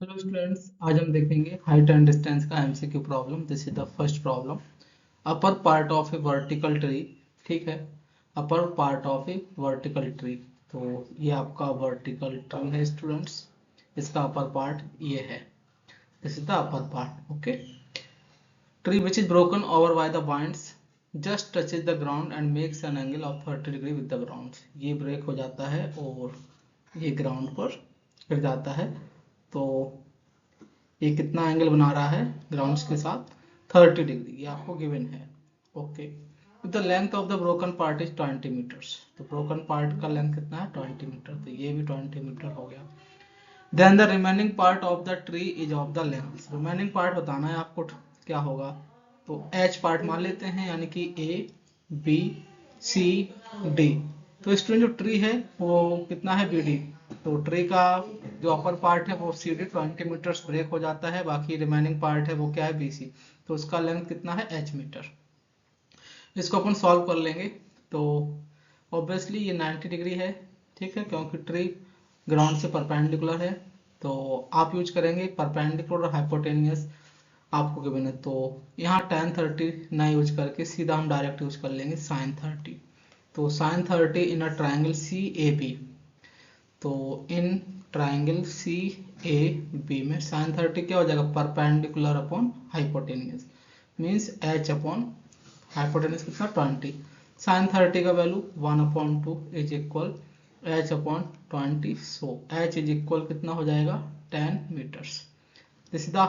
Hello students, आज हम देखेंगे हाइट एंड डिस्टेंस का MCQ problem. This is the first problem. Upper part of A vertical tree. ठीक है, upper part of A vertical tree. तो ये आपका वर्टिकल ट्री है स्टूडेंट्स, इसका अपर पार्ट ये है। This is the upper part. Okay, tree which is broken over by the winds just touches the ground and makes an angle of 30 degree with the ground. ये break हो जाता है और ये ground पर गिर जाता है। तो ये कितना एंगल बना रहा है ग्राउंड्स के साथ? 30 डिग्री, ये आपको गिवन है। Okay, the length of the broken part is 20 metres. तो ब्रोकन पार्ट का लेंथ कितना है? 20 मीटर। तो ये भी 20 मीटर हो गया। Then the remaining part of the tree is of the length. Remaining part बताना है आपको क्या होगा। तो एच पार्ट मान लेते हैं, यानी कि ए बी सी डी। तो स्टूडेंट जो ट्री है वो कितना है? B D. तो ट्री का जो अपर पार्ट है वो सी डी 20 मीटर्स ब्रेक हो जाता है, बाकी रिमेनिंग पार्ट है वो क्या है? B C. तो उसका लेंथ कितना है? H metre. इसको अपन सॉल्व कर लेंगे। तो ऑब्वियसली ये 90 डिग्री है, ठीक है, क्योंकि ट्री ग्राउंड से परपेंडिकुलर है। तो आप यूज करेंगे परपेंडिकुलर और हाइपोटेनियस, आपको गिवन है। तो यहाँ tan 30 ना यूज करके सीधा हम डायरेक्ट यूज कर लेंगे sin 30। तो sin 30 in a triangle C A B. तो in triangle C A B में sin 30 क्या हो जाएगा? Perpendicular upon hypotenuse, means H upon hypotenuse कितना? 20। साइन 30 का value 1/2 is equal H upon 20। So H is equal कितना हो जाएगा? 10 metres. This is the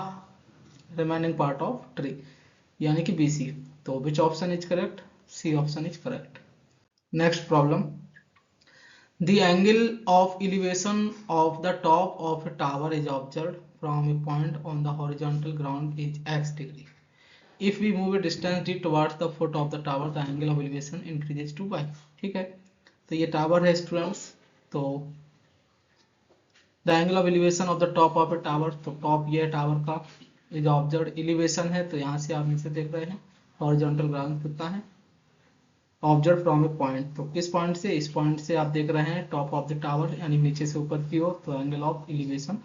remaining part of tree, यानी कि बी सी। तो which option is correct? C option is correct. Next problem. The angle of elevation of the top of a tower is observed from A point on the horizontal ground is x degree. If we move a distance d towards the foot of the tower, the angle of elevation increases to y। ठीक है, तो ये tower है students. तो the angle of elevation of the top of a tower, तो top ये है tower का, इज ऑब्जर्व एलिवेशन है, तो यहाँ से आप नीचे देख रहे हैं हॉरिजॉन्टल ग्राउंड कितना है? ऑब्जर्व फ्रॉम ए पॉइंट, तो किस पॉइंट से? इस पॉइंट से आप देख रहे हैं टॉप ऑफ द टावर, यानी नीचे से ऊपर की ओर। तो एंगल ऑफ एलिवेशन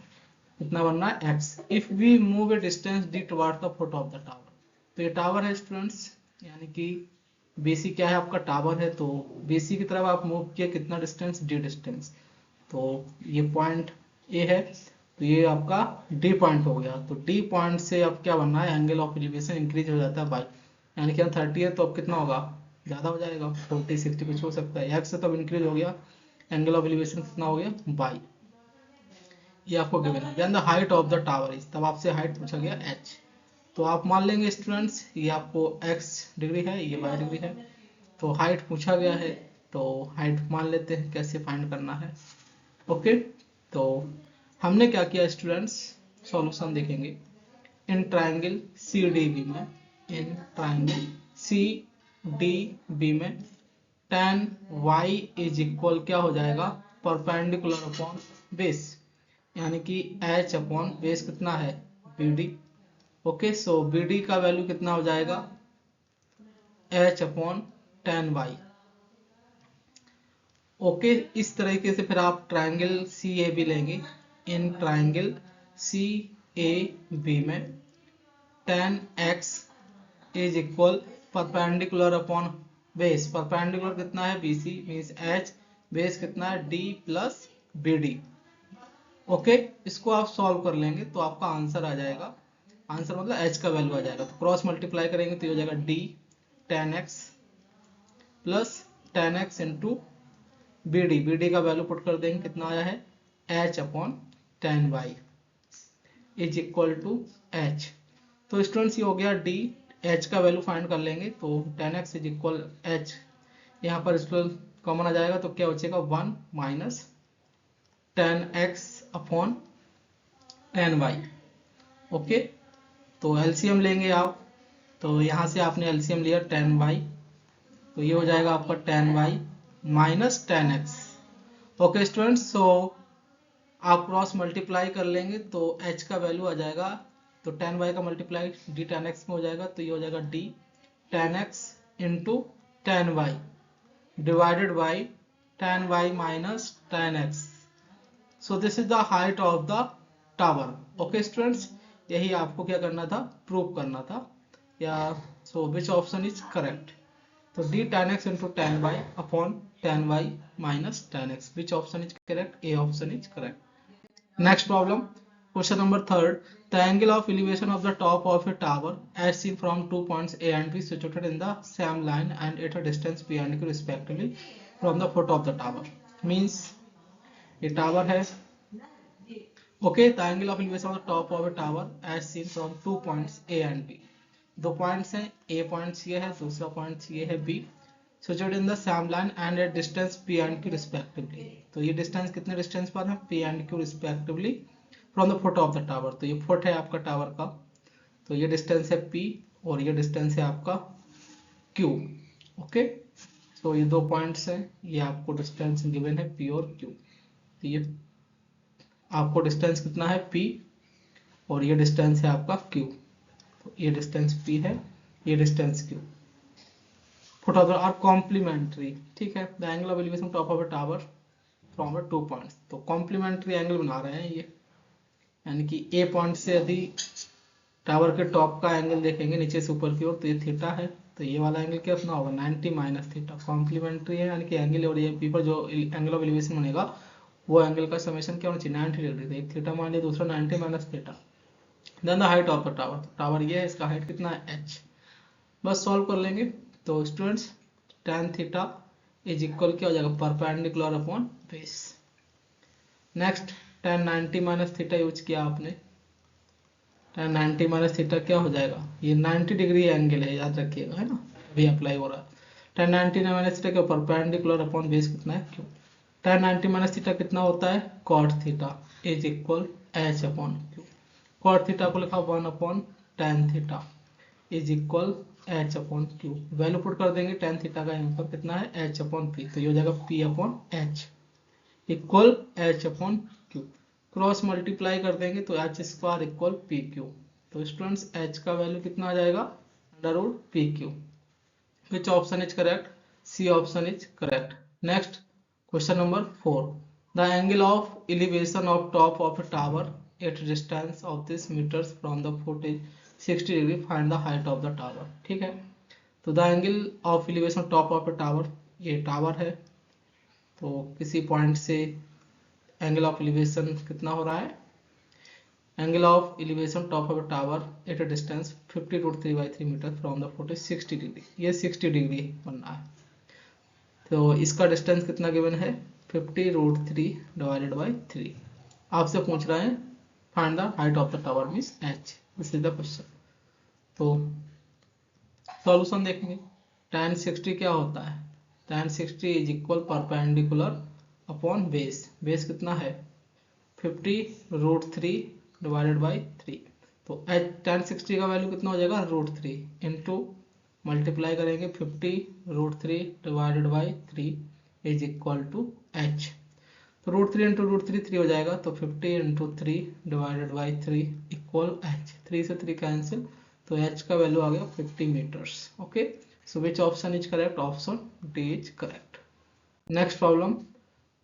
कितना बन रहा है? x। If we move a distance d towards the foot of the tower, तो ये टावर है स्टूडेंट्स, यानी कि बीसी क्या है? आपका टावर है। तो बीसी की तरफ आप मूव किए कितना डिस्टेंस? d distance. तो ये पॉइंट ए है, तो ये आपका डी पॉइंट हो गया। तो डी पॉइंट से अब क्या बनना है? एंगल ऑफ एलिवेशन इंक्रीज हो जाता है बाई, यानी कि हम 30 है तो अब कितना होगा? ज़्यादा हो जाएगा, 40 60 कुछ हो सकता है। एक्स से तब इंक्रीज हो गया, एंगल ऑफ एलिवेशन कितना हो गया? बाई। ये आपको गिवन है। Then the height of the tower is, तब आपसे हाइट पूछा गया h। तो आप मान लेंगे स्टूडेंट्स ये आपको x डिग्री है, ये y डिग्री है। तो हाइट पूछा गया है, तो हाइट मान लेते हैं। कैसे फाइंड करना है? ओके, तो हमने क्या किया स्टूडेंट्स? सॉल्यूशन देखेंगे। In triangle C D B में, in triangle C D B में tan y इज इक्वल क्या हो जाएगा? परपेंडिकुलर अपॉन बेस, यानी कि h अपॉन बेस कितना है? B D. Okay, so B D का वैल्यू कितना हो जाएगा? h upon tan y। Okay, इस तरीके से फिर आप ट्राइंगल सी ए बी लेंगे। इन ट्राइंगल सी ए बी में tan x is equal perpendicular upon base. Perpendicular कितना है? B C, means h। Base कितना है? d plus B D. Okay, इसको आप सॉल्व कर लेंगे तो आपका आंसर आ जाएगा। आंसर मतलब h का वैल्यू आ जाएगा। तो क्रॉस मल्टीप्लाई करेंगे तो ये हो जाएगा d tan x plus tan x into B D. B D का वैल्यू पुट कर देंगे, कितना आया है? h upon tan y is equal to h। तो स्टूडेंट्स ये हो गया d। h का वैल्यू फाइंड कर लेंगे, तो tan x is equal h, यहाँ पर स्टूडेंट कॉमन आ जाएगा, तो क्या बचेगा? 1 minus tan x upon tan y। Okay, तो एलसीएम लेंगे आप। तो यहाँ से आपने एलसीएम लिया tan y, तो ये हो जाएगा आपका tan y minus tan x। Okay students, so आप क्रॉस मल्टीप्लाई कर लेंगे तो h का वैल्यू आ जाएगा। तो tan y का मल्टीप्लाई d tan x में हो जाएगा, तो ये हो जाएगा d tan x into tan y divided by tan y minus tan x। So this is the height of the tower. Okay students, यही आपको क्या करना था, प्रूव करना था या। सो विच ऑप्शन इज करेक्ट? तो D tan x into tan y upon tan y minus tan x, which option is correct? A option is correct. Next problem, question number third, the angle of elevation of the top of a tower as seen from 2 points A and B situated in the same line and at a distance P and Q respectively from the foot of the tower। Means ये tower है, okay, the angle of elevation of the top of a tower as seen from 2 points A and B। दो points हैं, A points ये है, दूसरा point ये है B, situated in the same line and at distance P and Q respectively। तो ये distance कितने डिस्टेंस पर है, P and Q respectively from the foot of the tower. तो ये फुट है आपका टावर का, तो ये डिस्टेंस है P और ये डिस्टेंस है आपका Q। ओके, तो ये दो पॉइंट्स हैं, ये आपको डिस्टेंस गिवन है P और Q। तो ये आपको डिस्टेंस कितना है P और ये डिस्टेंस है आपका Q। तो ये डिस्टेंस P है, ये distance Q। Foot of the are complementary, ठीक है। The angle of elevation top of a tower from 2 points, तो कॉम्प्लीमेंट्री एंगल बना रहे हैं ये, यानी कि ए पॉइंट से यदि टावर के टॉप का एंगल देखेंगे नीचे से ऊपर की ओर, तो ये थीटा है, तो ये वाला एंगल कितना होगा, 90 माइनस थीटा। कॉम्प्लीमेंट्री है, यानी कि एंगल और ये पी पर जो एंगल ऑफ एलिवेशन बनेगा वो एंगल का समेशन क्या होना चाहिए, 90 डिग्री। तो एक थीटा मान लिया, दूसरा 90 minus theta. Then the height of the tower, tower ये है, इसका हाइट कितना है, h। बस सॉल्व कर लेंगे। तो students tan theta is equal क्या हो जाएगा, perpendicular upon base. Next tan 90 minus theta use किया आपने, tan 90 माइनस थीटा क्या हो जाएगा, ये 90 डिग्री एंगल है, याद रखिएगा, है ना, अभी अप्लाई हो रहा है। tan 90 माइनस थीटा के परपेंडिकुलर अपॉन बेस कितना है, क्यों। tan 90 माइनस थीटा कितना होता है, cot theta is equal h upon Q. cot theta को लिखा 1 upon tan theta is equal h upon Q. Value put कर देंगे, tan थीटा का यहाँ पर कितना है, h अपॉन p, तो ये हो जाएगा p upon h equal h upon Q. Cross multiply कर देंगे तो h square equal P Q. तो स्टूडेंट्स h का वैल्यू कितना आ जाएगा, under root P Q. Which option is correct, C option is correct. Next question number 4, the angle of elevation of top of a tower at distance of this metres from the foot is 60 degree, find the height of the tower. ठीक है, तो the angle of elevation top of a tower, ये tower है, तो किसी point से angle of elevation कितना हो रहा है, angle of elevation top of a tower at a distance 50√3/3 metre from the foot is 60 degree, ये 60 डिग्री बनना है। तो इसका डिस्टेंस कितना गिवन है, 50√3/3। आपसे पूछ रहे हैं find the height of the tower means h, this is the question. तो सॉल्यूशन देखेंगे, tan 60 क्या होता है, tan 60 is equal perpendicular upon base, base कितना है 50√3/3। तो tan 60 का वैल्यू कितना हो जाएगा, √3 इंटू मल्टीप्लाई करेंगे 50√3/3 इज इक्वल टू h। तो √3 इंटू √3 3 हो जाएगा, तो 50 इंटू 3/3 इक्वल h। 3 से 3 कैंसिल, तो h का वैल्यू आ गया 50 metres. Okay, so which option is correct, option D is correct. Next problem,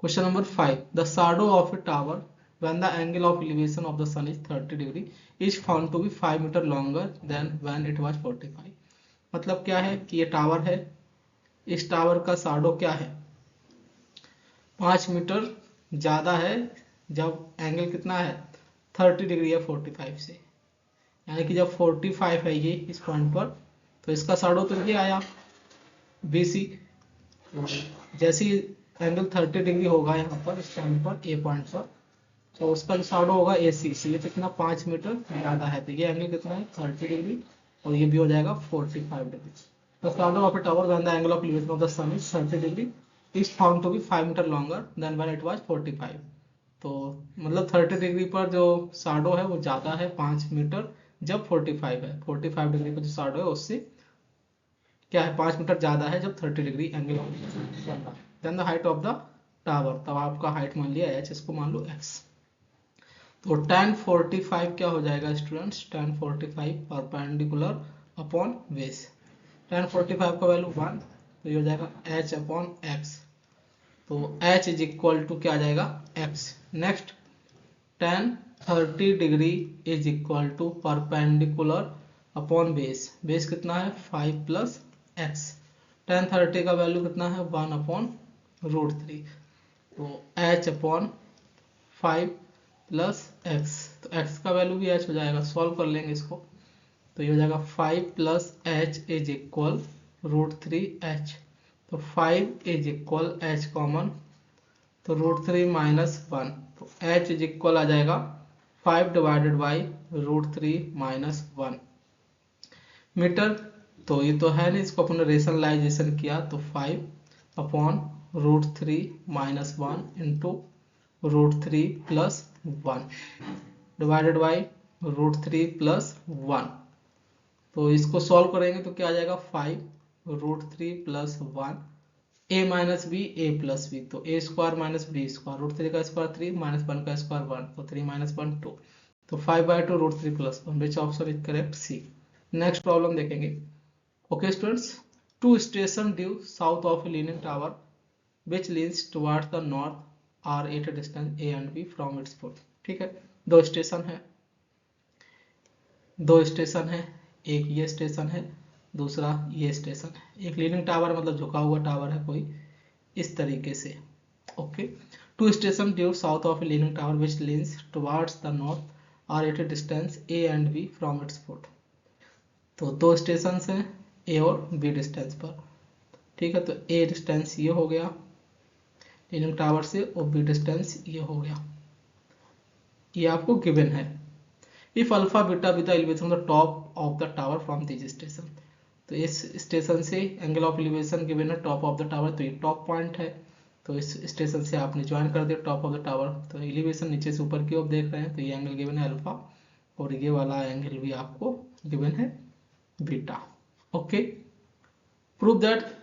question number 5, the shadow of a tower when the angle of elevation of the sun is 30 degree is found to be 5 meter longer than when it was 45। मतलब क्या है कि ये tower है, इस tower का shadow क्या है, 5 मीटर ज़्यादा है जब एंगल कितना है 30 डिग्री है 45 से, यानी कि जब 45 है ये इस पॉइंट पर, तो इसका शैडो तो ये आया BC। जैसे एंगल 30 डिग्री होगा यहाँ पर इस पॉइंट पर ए पॉइंट पर, तो उसका जो शैडो होगा AC, इसलिए कितना 5 मीटर ज़्यादा है, तो ये एंगल कितना है 30 डिग्री और ये भी हो जाएगा 45 डिग्री। तो shadow of a tower when the angle of elevation of the sun is 30 degree is found to be 5 metre longer than when it was 45। तो मतलब 30 डिग्री पर जो शैडो है वो ज़्यादा है 5 मीटर जब 45 है, 45 डिग्री पर जो शैडो है उससे क्या है 5 मीटर ज़्यादा है जब 30 डिग्री एंगल ऑफ एलिवेशन बन रहा है। Then the height of the tower, तब आपका हाइट मान लिया h, इसको मान लो x। तो tan 45 क्या हो जाएगा students, tan 45 perpendicular upon base. tan 45 का वैल्यू 1, तो ये हो जाएगा h अपॉन x। तो h इज इक्वल टू क्या आ जाएगा x। Next tan 30 degree is equal to perpendicular upon base. Base कितना है 5 प्लस एक्स। टेन 30 का वैल्यू कितना है 1 अपॉन रूट 3। तो h अपॉन 5 प्लस एक्स, तो x का वैल्यू भी h हो जाएगा। सॉल्व कर लेंगे इसको, तो ये हो जाएगा 5 plus H is equal root 3 H. तो 5 इज इक्वल h कॉमन, तो रूट 3 माइनस 1, तो h इज इक्वल आ जाएगा 5 divided by root 3 minus 1 metre. तो ये तो है नहीं, इसको अपने रेशनलाइजेशन किया तो 5 upon root 3 minus 1 into root 3 plus 1 divided by root 3 plus 1। तो इसको सॉल्व करेंगे तो क्या आ जाएगा 5 root 3 plus 1 a minus B A plus B, तो A square minus B square, root 3 का स्क्वायर 3 माइनस 1 का स्क्वायर 1, तो 3 माइनस 1 2, तो 5/2 root 3 plus 1, which option is correct C. Next problem देखेंगे। Okay students, two station due south of leaning tower which leans towards the north are at a distance A and B from its foot. ठीक है, दो station है, एक ये station है, दूसरा ये स्टेशन है। एक लीनिंग टावर मतलब झुका हुआ टावर है कोई, इस तरीके से। Okay, two station due south of leaning tower which leans towards the north are at a distance A and B from its foot. तो दो स्टेशन हैं ए और बी डिस्टेंस पर। ठीक है, तो ए डिस्टेंस ये हो गया लीनिंग टावर से, और बी डिस्टेंस ये हो गया। ये आपको गिवन है। If alpha beta with the elevation of the top of the tower from this station, तो इस स्टेशन से एंगल ऑफ एलिवेशन गिवन है टॉप ऑफ द टावर, तो ये टॉप पॉइंट है। तो इस स्टेशन से आपने ज्वाइन कर दिया टॉप ऑफ द टावर, तो एलिवेशन नीचे से ऊपर की ओर देख रहे हैं, तो ये एंगल गिवन है अल्फा, और ये वाला एंगल भी आपको गिवन है beta. Okay, prove that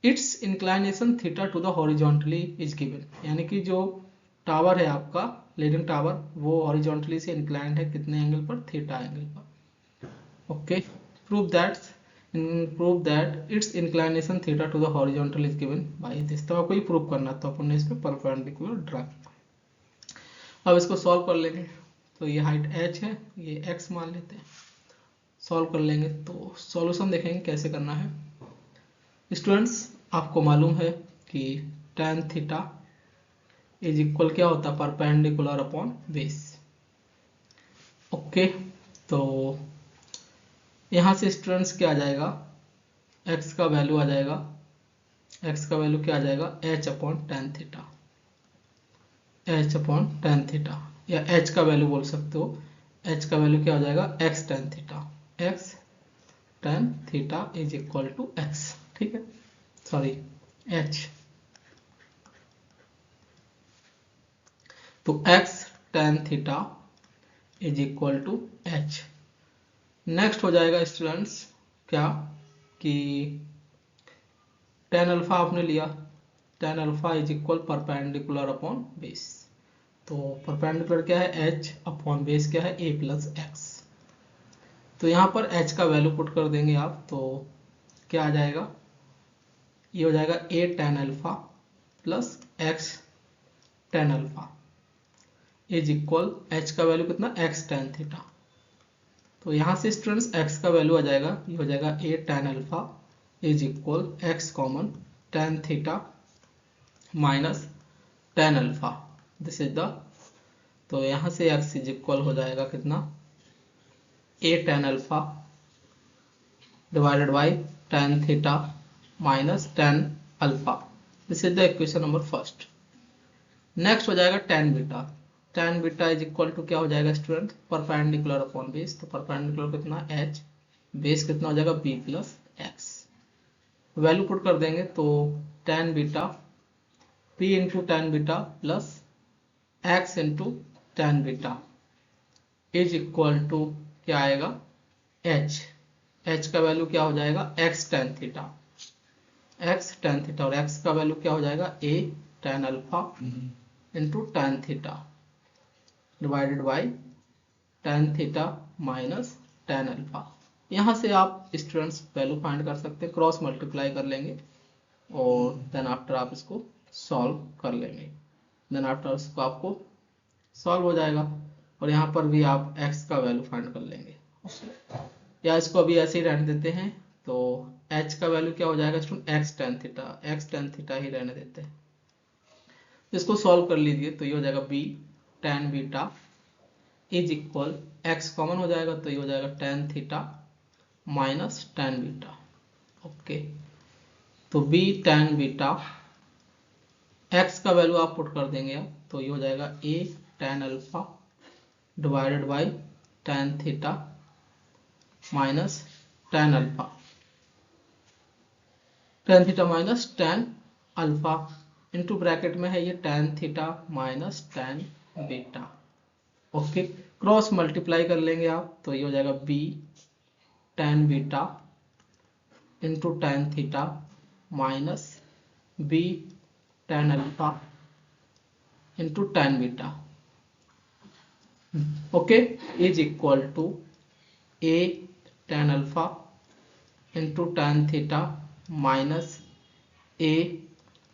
it's inclination theta two the horizontally is given, यानी कि जो टावर है आपका लीडिंग टावर, वो हॉरिजॉन्टली से इंक्लाइंड है कितने एंगल पर, थीटा एंगल पर। Okay, prove that it's inclination theta two the horizontal is given by this. तो आपको ये प्रूव करना, तो अपन ने इस पे परपेंडिकुलर ड्रा किया। अब इसको सॉल्व कर लेंगे, तो ये हाइट h है, ये x मान लेते हैं। सॉल्व कर लेंगे तो सॉल्यूशन देखेंगे कैसे करना है। स्टूडेंट्स, आपको मालूम है कि tan थीटा इज इक्वल क्या होता है, परपेंडिकुलर अपॉन बेस। ओके, तो यहाँ से स्टूडेंट्स क्या आ जाएगा, x का वैल्यू आ जाएगा, x का वैल्यू क्या आ जाएगा h upon tan theta, h upon tan theta, या h का वैल्यू बोल सकते हो। h का वैल्यू क्या हो जाएगा x tan theta, x tan theta is equal to x। ठीक है, सॉरी h, तो x tan theta is equal to h। Next हो जाएगा स्टूडेंट्स क्या कि tan अल्फा आपने लिया, tan alpha is equal perpendicular upon base. तो परपेंडिकुलर क्या है h अपॉन बेस क्या है a प्लस एक्स। तो यहाँ पर h का वैल्यू पुट कर देंगे आप, तो क्या आ जाएगा, ये हो जाएगा a tan alpha plus x tan alpha is equal h का वैल्यू कितना x tan थीटा। तो यहाँ से स्टूडेंट्स x का वैल्यू आ जाएगा, ये हो जाएगा a tan alpha is equal x common tan theta minus tan alpha, this is the, तो यहाँ से x इज इक्वल हो जाएगा कितना a tan alpha divided by tan theta minus tan alpha, this is the equation number first. Next हो जाएगा tan beta, tan beta is equal to क्या हो जाएगा स्टूडेंट, परपेंडिकुलर अपॉन बेस। तो perpendicular कितना h, बेस कितना हो जाएगा b plus X. Value put कर देंगे तो tan beta p into tan beta plus x into tan beta is equal to क्या आएगा h, h का वैल्यू क्या हो जाएगा x tan theta, x tan theta, और x का वैल्यू क्या हो जाएगा a tan alpha into tan theta divided by tan theta minus tan alpha. यहाँ से आप स्टूडेंट्स वैल्यू फाइंड कर सकते हैं, क्रॉस मल्टीप्लाई कर लेंगे और देन आफ्टर आप इसको सॉल्व कर लेंगे। देन आफ्टर इसको आपको सॉल्व हो जाएगा। और यहाँ पर भी आप x का वैल्यू फाइंड कर लेंगे। या इसको अभी ऐसे ही रहने देते हैं, तो h का वैल्यू क्या हो जाएगा स्टूडेंट, x tan थीटा ही रहने देते हैं। इसको सॉल्व कर लीजिए तो ये हो जाएगा b tan beta is equal, x common हो जाएगा तो ये हो जाएगा tan theta minus tan beta. Okay, तो b tan बीटा, x का वैल्यू आप पुट कर देंगे आप, तो ये हो जाएगा a tan alpha divided by tan theta minus tan alpha, tan theta minus tan alpha, into bracket में है ये tan theta minus tan beta. Okay, cross multiply कर लेंगे आप तो ये हो जाएगा b tan beta into tan theta minus b tan alpha into tan beta. Okay, is equal to a tan alpha into tan theta minus a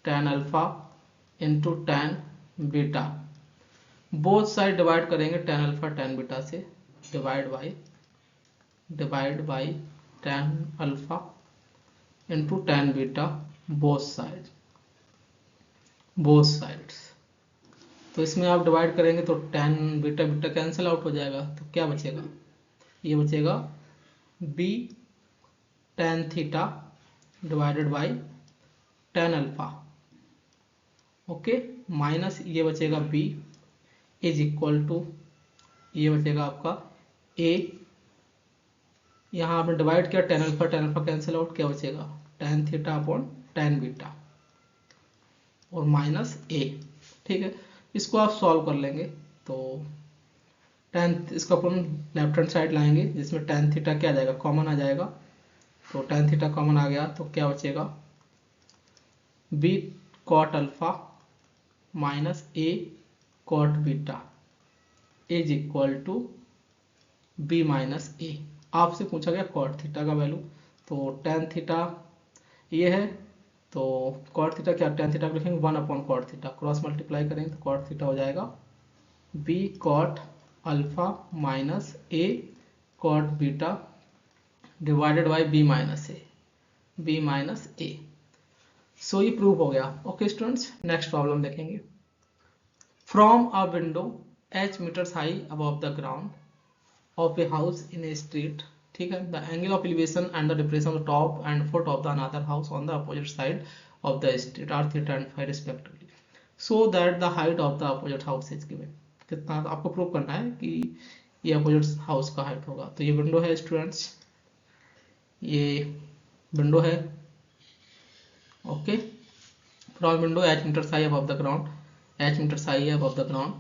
tan alpha into tan beta. Both side divide करेंगे tan alpha tan beta से, divide by tan alpha into tan beta, both sides. तो इसमें आप divide करेंगे तो tan beta beta cancel out हो जाएगा, तो क्या बचेगा, ये बचेगा b tan theta divided by tan alpha. Okay, minus ये बचेगा b इज इक्वल टू, ये बचेगा आपका a, यहाँ आपने डिवाइड किया tan अल्फा कैंसिल आउट, क्या बचेगा tan theta upon tan beta और माइनस a। ठीक है, इसको आप सॉल्व कर लेंगे तो tan, इसको अपन लेफ्ट हैंड साइड लाएंगे जिसमें tan थीटा क्या आ जाएगा, कॉमन आ जाएगा, तो tan थीटा कॉमन आ गया तो क्या बचेगा b cot alpha minus a cot beta is equal to b minus a। आपसे पूछा गया cot थीटा का वैल्यू, तो tan थीटा ये है, तो cot थीटा क्या, tan थीटा को लिखेंगे 1 upon cot theta, cross multiply करेंगे तो cot थीटा हो जाएगा b cot alpha minus a cot beta divided by b minus a। So ये प्रूव हो गया। ओके स्टूडेंट्स, नेक्स्ट प्रॉब्लम देखेंगे। From a window h metres high above the ground of a house in a street, ठीक है, the angle of elevation and the depression of the top and foot of the another house on the opposite side of the street are theta and phi respectively, so that the height of the opposite house is given. कितना आपको prove करना है कि ये opposite house का height होगा। तो ये विंडो है स्टूडेंट्स, ये विंडो है। Okay, from window h metres high above the ground, h metres high है above the ground.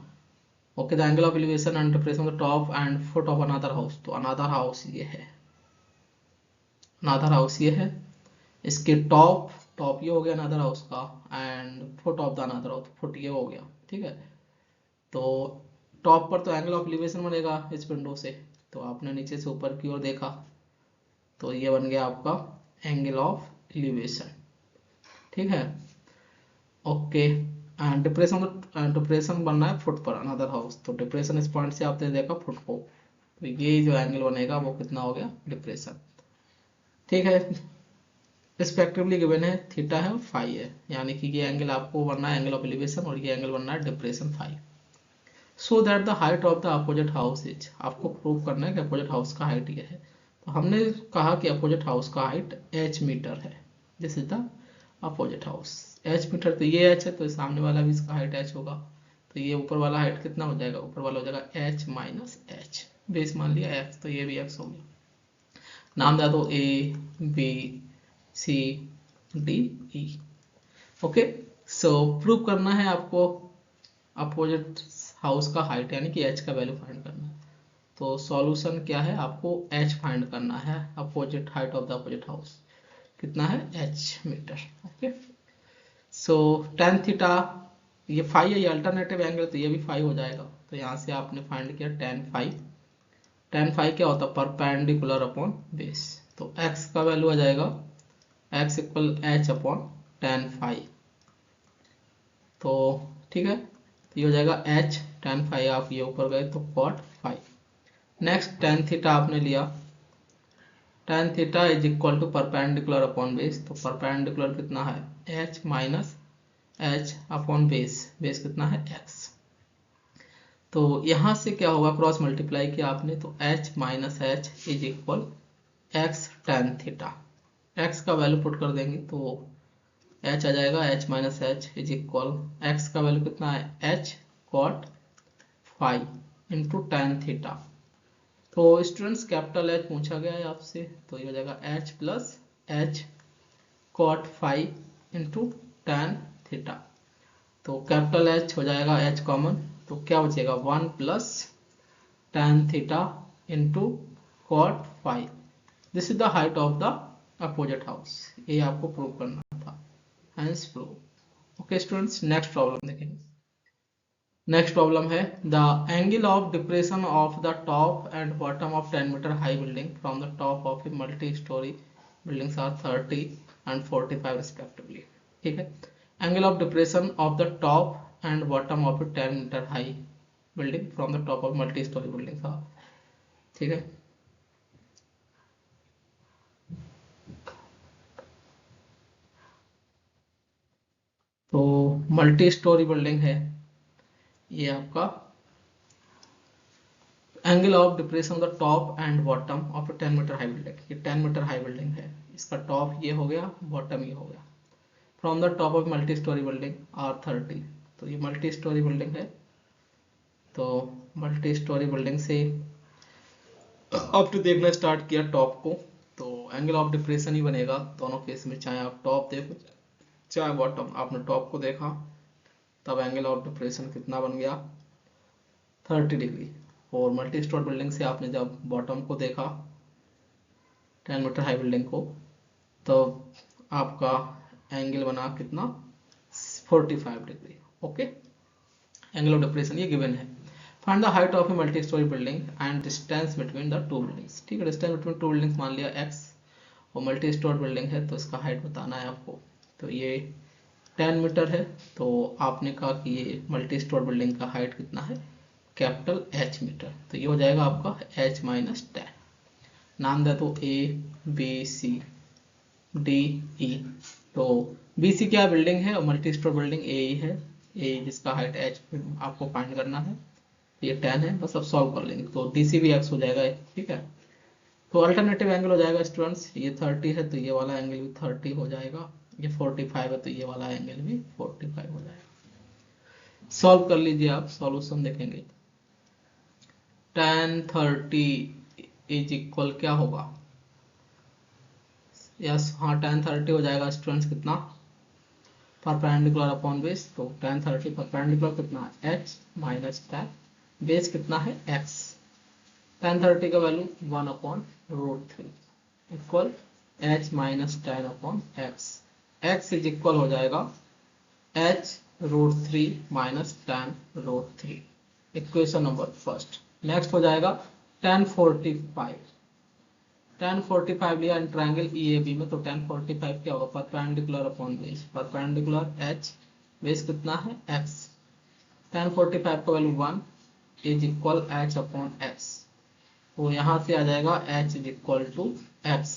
Okay, the angle of elevation and depression of the top and foot of another house, तो another house ये है, another house ये है, इसके top ये हो गया अनदर हाउस का, and foot of the another house, foot ये हो गया। ठीक है, तो टॉप पर तो एंगल ऑफ एलिवेशन बनेगा इस विंडो से, तो आपने नीचे से ऊपर की ओर देखा तो ये बन गया आपका एंगल ऑफ एलिवेशन। ठीक है, ओके, डिप्रेशन बनना है फुट पर अनदर हाउस, तो डिप्रेशन इस पॉइंट से आपने देखा फुट को, तो ये जो एंगल बनेगा वो कितना हो गया, डिप्रेशन। ठीक है, रिस्पेक्टिवली गिवन है, थीटा है और फाई है, यानी कि ये एंगल आपको बनना है एंगल ऑफ एलिवेशन और ये एंगल बनना है depression phi. So that the height of the opposite house is, आपको प्रूव करना है कि अपोजिट हाउस का हाइट ये है। तो हमने कहा कि अपोजिट हाउस का हाइट h मीटर है, this is the opposite house, h metre, तो ये h है तो सामने वाला भी इसका हाइट h होगा, तो ये ऊपर वाला हाइट कितना हो जाएगा, ऊपर वाला हो जाएगा h माइनस h, बेस मान लिया x, तो ये भी x हो गया। नाम दे दो a b c d e। Okay, so prove करना है आपको अपोजिट हाउस का हाइट, यानी कि h का वैल्यू फाइंड करना है। तो सॉल्यूशन क्या है, आपको h फाइंड करना है, opposite height of the opposite house कितना है, h मीटर। ओके, सो tan थीटा ये फाई है, ये अल्टरनेटिव एंगल, तो ये भी फाई हो जाएगा, तो यहाँ से आपने फाइंड किया tan फाई क्या होता है, परपेंडिकुलर अपॉन बेस, तो x का वैल्यू आ जाएगा x equal h upon tan phi. तो ठीक है, तो ये हो जाएगा h tan फाइव, आप ये ऊपर गए तो cot phi. Next tan theta आपने लिया, tan theta is equal to perpendicular upon base, तो परपेंडिकुलर कितना है h minus h upon base, base कितना है x। तो यहाँ से क्या होगा, क्रॉस मल्टीप्लाई किया आपने तो h minus H is equal x tan theta, x का वैल्यू पुट कर देंगे तो h आ जाएगा h minus H is equal, x का वैल्यू कितना है h cot phi into tan theta. तो स्टूडेंट्स कैपिटल H पूछा गया है आपसे, तो ये हो जाएगा h plus h cot phi into tan theta. तो कैपिटल H हो जाएगा h कॉमन, तो क्या बचेगा 1 plus tan theta into cot phi. This is the height of the opposite house, ये आपको प्रूव करना था, hence prove. Okay students, next problem देखेंगे। नेक्स्ट प्रॉब्लम है the angle of depression of the top and bottom of 10 metre high building from the top of a multi storey buildings are 30 and 45 respectively. ठीक है, angle of depression of the top and bottom of a 10 metre high building from the top of multi storey buildings are. ठीक है, तो multi storey building है ये आपका, angle of depression of the top and bottom of 10 metre high building, ये 10 metre high building है, इसका top ये हो गया, बॉटम ये हो गया, from the top of multi storey building are 30। तो ये मल्टी स्टोरी बिल्डिंग है, तो मल्टी स्टोरी बिल्डिंग से अब तो देखना स्टार्ट किया टॉप को, तो एंगल ऑफ डिप्रेशन ही बनेगा दोनों केस में, चाहे आप टॉप देखो चाहे बॉटम। आपने टॉप को देखा तब एंगल ऑफ डिप्रेशन कितना बन गया 30 डिग्री, और मल्टी स्टोर बिल्डिंग से आपने जब बॉटम को देखा 10 मीटर हाई बिल्डिंग को, तो आपका एंगल बना कितना 45 degree. Okay, angle of depression ये गिवन है। Find the height of a multi storey building and distance between the two buildings. ठीक है, डिस्टेंस बिटवीन टू बिल्डिंग्स मान लिया x, और मल्टी स्टोर बिल्डिंग है तो इसका हाइट बताना है आपको। तो ये 10 मीटर है, तो आपने कहा कि ये मल्टी स्टोर बिल्डिंग का हाइट कितना है कैपिटल H मीटर, तो ये हो जाएगा आपका H माइनस 10। नाम दे तो A B C D E, तो B C क्या बिल्डिंग है और मल्टी स्टोर बिल्डिंग A ही है, A जिसका हाइट H आपको फाइंड करना है, ये 10 है, बस अब सॉल्व कर लेंगे तो D C भी X हो जाएगा। ठीक है, तो अल्टरनेटिव एंगल हो जाएगा स्टूडेंट्स, ये 30 है तो ये वाला एंगल भी 30 हो जाएगा, ये 45 है तो ये वाला एंगल भी 45 हो जाएगा। सॉल्व कर लीजिए आप, सॉल्यूशन देखेंगे। tan 30 इज इक्वल क्या होगा, यस हाँ tan 30 हो जाएगा स्टूडेंट्स कितना, परपेंडिकुलर अपॉन बेस, तो tan 30 परपेंडिकुलर कितना है h माइनस tan, बेस कितना है x, tan 30 का value 1 upon root 3 equal h minus tan upon x, x is equal हो जाएगा h root 3 minus tan root 3, equation number first. Next हो जाएगा tan 45, tan 45 लिया इन ट्रायंगल EAB में, तो tan 45 क्या होगा perpendicular upon base, perpendicular h, base कितना है x, tan 45 का value 1 is equal h upon x, तो यहाँ से आ जाएगा h is equal to x,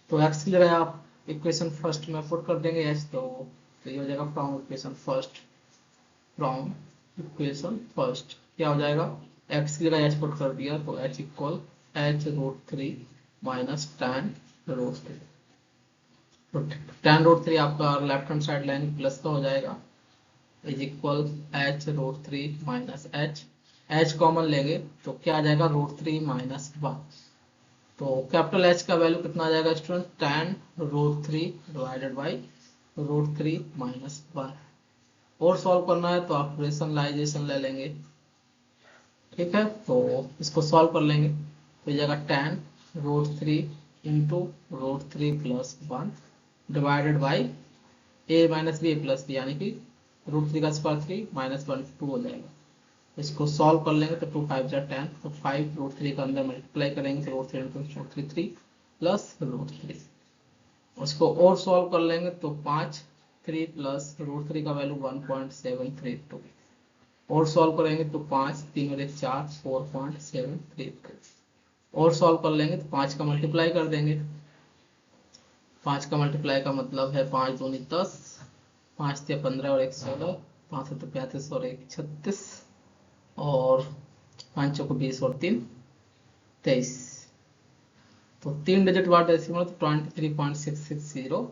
तो x की जगह आप इक्वेशन फर्स्ट में पुट कर देंगे h, तो ये हो जाएगा from equation first, from equation first क्या हो जाएगा, x की जगह h पुट कर दिया तो h equal h root 3 minus tan root 3, तो tan रूट 3 आपका left hand side line plus का हो जाएगा, is equal h root 3 minus h common लेंगे तो क्या आ जाएगा रूट 3 माइनस 1, तो कैपिटल H का वैल्यू कितना आ जाएगा student tan root 3 divided by root 3 minus 1, और सॉल्व करना है तो आप रेशनलाइजेशन ले लेंगे। ठीक है, तो इसको सॉल्व कर लेंगे तो ये जाएगा tan root 3 into root 3 plus 1 divided by a minus B plus B, यानी कि रूट 3 का स्क्वायर 3 माइनस 1 2 हो जाएगा। इसको सॉल्व कर लेंगे तो 2 5 10, तो 5 रूट 3 का अंदर मल्टीप्लाई करेंगे तो root 3 into root 3 3 plus root 3, उसको और सॉल्व कर लेंगे तो 5 3 प्लस रूट 3 का वैल्यू 1.732, और सॉल्व करेंगे तो 5, 3 और 1 4, 4.733। और सॉल्व कर लेंगे तो 5 का मल्टीप्लाई कर देंगे। 5 का मल्टीप्लाई का मतलब है 5 दूनी 10, 5 से 15 और 1 16, 5 से 35 और 1 36, और 5 चौको 20 और 3 23। तो 3 डिजिट वाट डेसिमल तो 23.660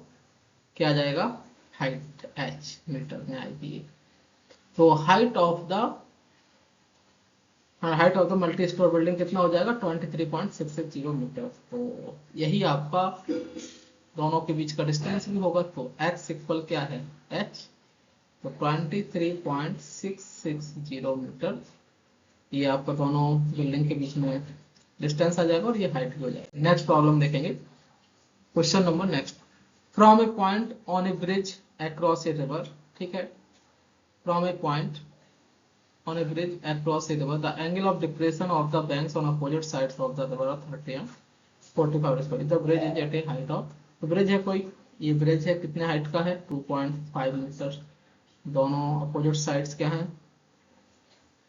क्या आ जाएगा, हाइट एच मीटर में आएगी। तो height of the multi store building कितना हो जाएगा, 23.660 मीटर। तो यही आपका दोनों के बीच का डिस्टेंस भी होगा। तो x इक्वल क्या है, h, तो 23.660 मीटर ये आपका दोनों बिल्डिंग के बीच में डिस्टेंस आ जाएगा और ये हाइट भी हो जाएगा। नेक्स्ट प्रॉब्लम देखेंगे, question number next. From A point on A bridge across a river, ठीक है, from A point on a bridge across a river, the angle of depression of the banks on opposite sides of the river are 30 and 45 respectively. The bridge is at a height of, तो bridge है कोई, ये bridge है कितने height का है, 2.5 metre. दोनों opposite sides क्या हैं,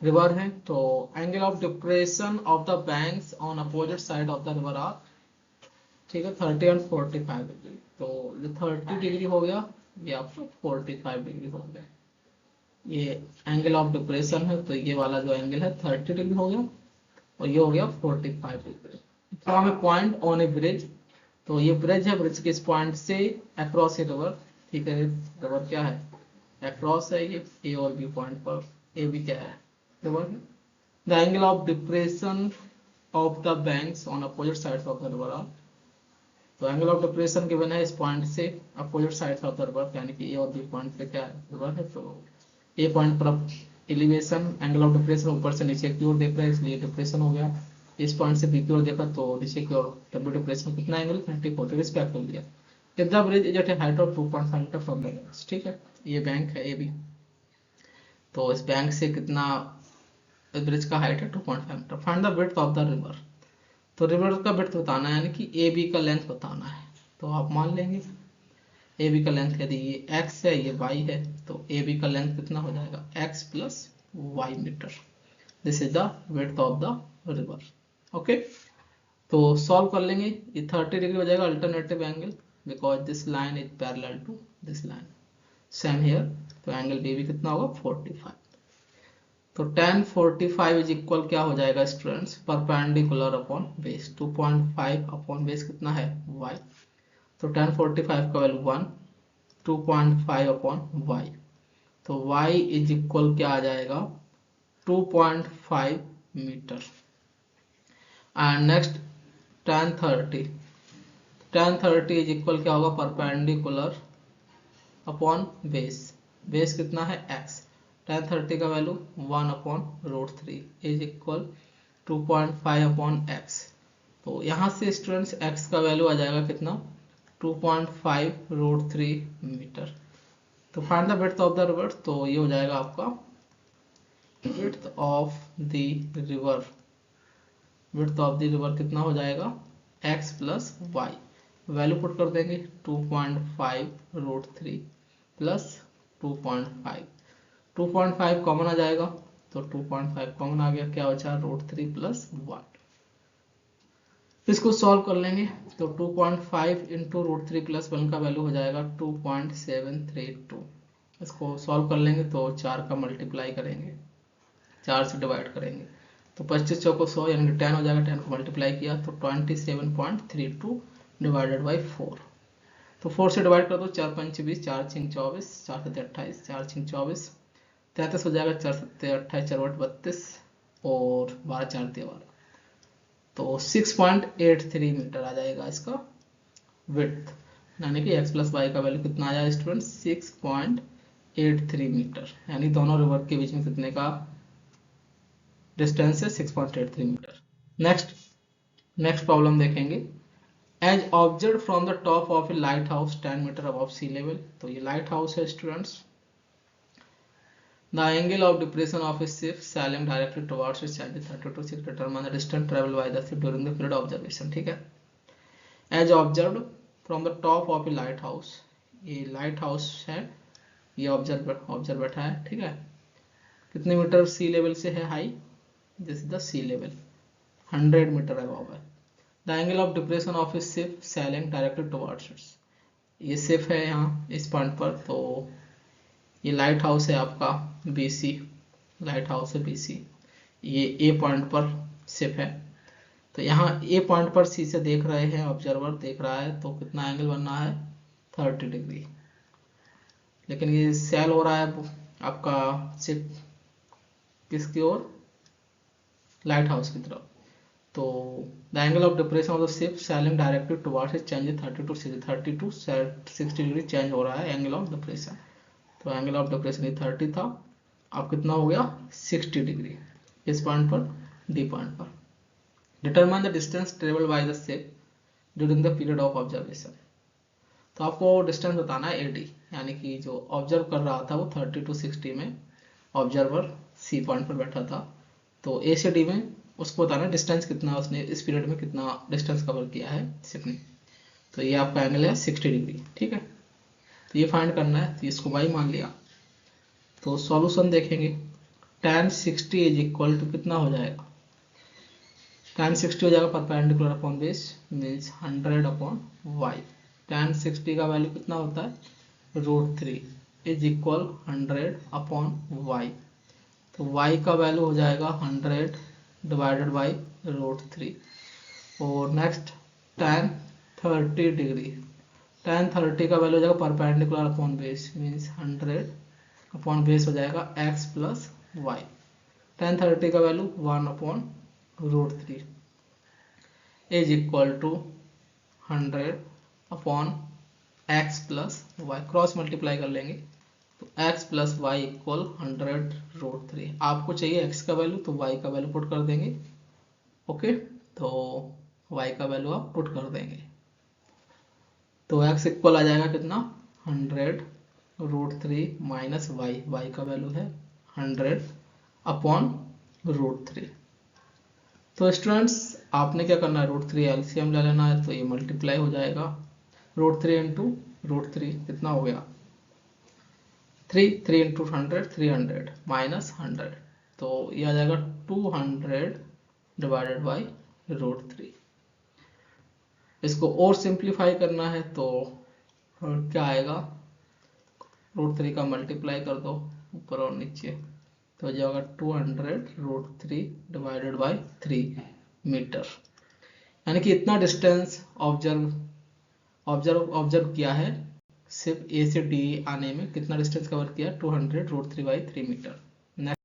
रिवर है। तो angle of depression of the banks on opposite side of the river are, ठीक है, 30 एंड 45 डिग्री। तो ये 30 डिग्री हो गया, ये आपका 45 डिग्री हो गया। ये एंगल ऑफ डिप्रेशन है, तो ये वाला जो एंगल है 30 डिग्री हो गया और ये हो गया 45 degree. From A point on A bridge, तो ये ब्रिज है, ब्रिज के इस पॉइंट से अक्रॉस ए रिवर, ठीक है, रिवर क्या है, अक्रॉस है, ये ए और बी पॉइंट पर, ए बी क्या है, रिवर है। The angle of depression of the banks on opposite sides of the river are, तो एंगल ऑफ डिप्रेशन गिवन है इस पॉइंट से opposite sides of the river, यानी कि ए और बी पॉइंट पे क्या है, रिवर है। तो ए पॉइंट पर एलिवेशन एंगल ऑफ डिप्रेशन ऊपर से नीचे की ओर देख रहा है, इसलिए डिप्रेशन हो गया। इस पॉइंट से बी की ओर देखा तो नीचे की ओर डब्ल्यू डिप्रेशन कितना एंगल, 90 रिस्पेक्ट हो गया। If the bridge is eight A height of 2.5 metre from the bank, ठीक है, ये बैंक है ए बी, तो इस बैंक से कितना, इस ब्रिज का हाइट है 2.5 metre. Find the width of the river, तो रिवर का विड्थ बताना है, यानी कि ए बी का लेंथ बताना है। तो आप मान लेंगे ए बी का लेंथ, यदि ये x है ये y है, तो ए बी का लेंथ कितना हो जाएगा, x plus Y metre. This is the width of the river. Okay, तो सॉल्व कर लेंगे, ये 30 डिग्री हो जाएगा alternative angle, because this line is parallel to this line, same here. तो एंगल बी भी कितना होगा, 45। तो tan 45 इज इक्वल क्या हो जाएगा students, perpendicular upon base, 2.5 upon base कितना है, y। तो tan 45 का वैल्यू 1, 2.5 अपॉन y, तो y इज इक्वल क्या आ जाएगा, 2.5 metre. And next tan 30 is equal क्या होगा, परपेंडिकुलर अपॉन बेस, बेस कितना है x, tan 30 का value 1 upon √3 is equal 2.5 upon x। तो यहाँ से स्टूडेंट्स x का वैल्यू आ जाएगा कितना, 2.5 √3 मीटर। तो find the width of the river, तो ये हो जाएगा आपका width of the river, width of the river कितना हो जाएगा, x plus Y, value put कर देंगे 2.5 √3 प्लस 2.5, 2.5 कॉमन आ जाएगा, तो 2.5 कॉमन आ गया, क्या बचा, √3 प्लस 1। इसको सॉल्व कर लेंगे, तो 2.5 इंटू √3 प्लस 1 का वैल्यू हो जाएगा 2.732। इसको सॉल्व कर लेंगे तो 4 का मल्टीप्लाई करेंगे, 4 से डिवाइड करेंगे, तो 25 चौको 100 यानी कि 10 हो जाएगा, 10 को मल्टीप्लाई किया तो 27.32 डिवाइडेड बाई 4। तो 4 से डिवाइड कर दो, 4 5 20, 4 6 24, 4 7 28, 4 6 24, 33 हो जाएगा, 4 7 28, 4 8 32 और 12 4 12, तो 6.83 मीटर आ जाएगा इसका विड्थ, यानी कि x प्लस वाई का वैल्यू कितना आया स्टूडेंट, 6.83 मीटर, यानी दोनों रिवर के बीच में कितने का डिस्टेंस है, 6.83 मीटर। नेक्स्ट प्रॉब्लम देखेंगे, as observe from the top of A light house 10 metre above sea level. तो ये लाइट हाउस है students, the angle of depression of a ship sailing directly towards its edge 32 determine the distance traveled by the ship during the period of observation, ठीक है। As observe from the top of A light house, ये light house है, ये observer बैठा है, ठीक है, कितने मीटर सी लेवल से है high, this is the sea level, 100 metre above है। The angle of depression of a ship sailing directed towards its, ये शिप है यहाँ इस पॉइंट पर, तो ये लाइट हाउस है आपका BC, लाइट हाउस है BC, ये ए पॉइंट पर शिप है। तो यहाँ ए पॉइंट पर सी से देख रहे हैं, ऑब्जर्वर देख रहा है, तो कितना एंगल बनना है 30 डिग्री। लेकिन ये सैल हो रहा है आपका शिप किसकी ओर, लाइट हाउस की तरफ। तो the angle of depression of the ship sailing directed towards it change 30 to 60 degree change हो रहा है एंगल ऑफ डिप्रेशन। तो एंगल ऑफ डिप्रेशन 30 था, अब कितना हो गया 60 डिग्री इस पॉइंट पर, डी पॉइंट पर। Determine the distance travelled by the ship during the period of observation, तो आपको डिस्टेंस बताना है AD, यानी कि जो ऑब्जर्व कर रहा था वो 30 to 60 में ऑब्जर्वर सी पॉइंट पर बैठा था, तो A से D में उसको बताना डिस्टेंस कितना, उसने इस पीरियड में कितना डिस्टेंस कवर किया है शिप ने। तो ये आपका एंगल है 60 डिग्री, ठीक है। तो ये फाइंड करना है, तो इसको y मान लिया। तो सॉल्यूशन देखेंगे, tan 60 इज इक्वल टू कितना हो जाएगा, tan 60 हो जाएगा perpendicular upon base means 100 upon y। tan 60 का वैल्यू कितना होता है √3 इज इक्वल 100 अपॉन y, तो y का वैल्यू हो जाएगा 100 डिवाइडेड बाई √3। और नेक्स्ट tan 30 डिग्री, tan 30 का वैल्यू हो जाएगा perpendicular upon base means 100 upon base हो जाएगा x प्लस वाई। tan 30 का value 1 upon √3 is equal to 100 upon x plus Y, cross multiply कर लेंगे तो x प्लस वाई इक्वल 100 √3। आपको चाहिए x का वैल्यू तो y का वैल्यू पुट कर देंगे, ओके। तो y का वैल्यू आप पुट कर देंगे, तो x इक्वल आ जाएगा कितना 100 √3 माइनस y का वैल्यू है 100 अपॉन √3। तो स्टूडेंट्स आपने क्या करना है √3 एलसीएम ले लेना है, तो ये मल्टीप्लाई हो जाएगा √3 इंटू √3 कितना हो गया 3 इंटू 100 300 माइनस 100, तो ये आ जाएगा 200 डिवाइडेड बाई √3। इसको और सिंप्लीफाई करना है तो क्या आएगा √3 का मल्टीप्लाई कर दो ऊपर और नीचे, तो हो जाएगा 200 √3 डिवाइडेड बाई 3 मीटर, यानी कि इतना डिस्टेंस ऑब्जर्व किया है सिर्फ A से D आने में, कितना डिस्टेंस कवर किया 200 √3 बाई 3 मीटर।